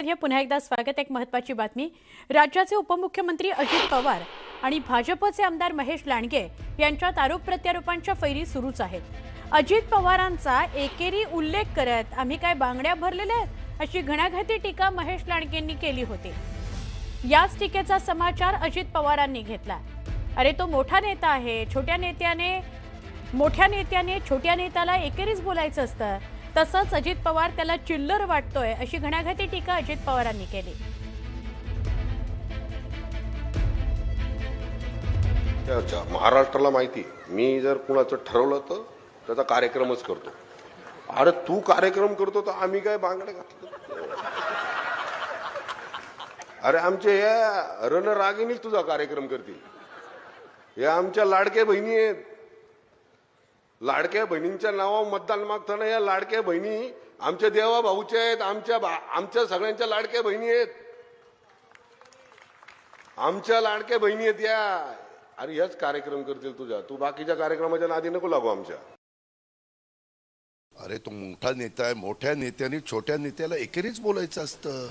पाहिजे पुन्हा एकदा स्वागत। एक महत्त्वाची बातमी, राज्याचे उपमुख्यमंत्री अजित पवार आणि भाजपचे आमदार महेश लांडगे यांच्यात आरोप प्रत्यारोपांच्या फैरी सुरूच आहेत। अजित पवारांचा एकेरी उल्लेख करत आम्ही काय बांगड्या भरलेल्या आहेत अशी घणाघाती टीका महेश लांडगेंनी केली होती। याच टीकेचा समाचार अजित पवारांनी घेतला। अरे तो मोठा नेता आहे, मोठ्या नेत्याने छोट्या नेत्याला एकेरीच बोलायचं असतं, तसंच अजित पवार त्याला चिल्लर वाटतोय अशी घणाघाती टीका अजित पवारांनी केली। महाराष्ट्राला माहिती, मी जर कुणाचं ठरवलं तर त्याचा कार्यक्रमच करतो। अरे तू कार्यक्रम करतो तर आम्ही काय बांगड्या घातलं? अरे आमचे या रणरागिणीच तुझा कार्यक्रम करतील। या आमच्या लाडक्या बहिणी आहेत, लाडक्या बहिणींच्या नावावर मतदान मागताना या लाडक्या बहिणी आमच्या देवा भाऊच्या आहेत, आमच्या सगळ्यांच्या लाडक्या बहिणी आहेत, आमच्या लाडक्या बहिणी आहेत या। अरे याच कार्यक्रम करतील तुझ्या, तू बाकीच्या कार्यक्रमाच्या नादी नको लागू आमच्या। अरे तो मोठा नेता आहे, मोठ्या नेत्याने छोट्या नेत्याला एकेरीच बोलायचं असतं।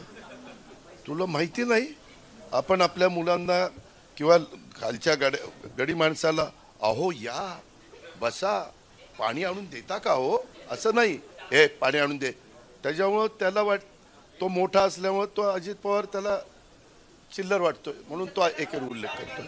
तुला माहिती नाही, आपण आपल्या मुलांना किंवा खालच्या गडी माणसाला अहो या बसा पाणी आणून देता का हो, असं नाही, हे पाणी आणून दे, त्याच्यामुळं त्याला तो मोठा असल्यामुळे तो अजित पवार त्याला चिल्लर वाटतोय म्हणून तो एकेरी उल्लेख करतोय।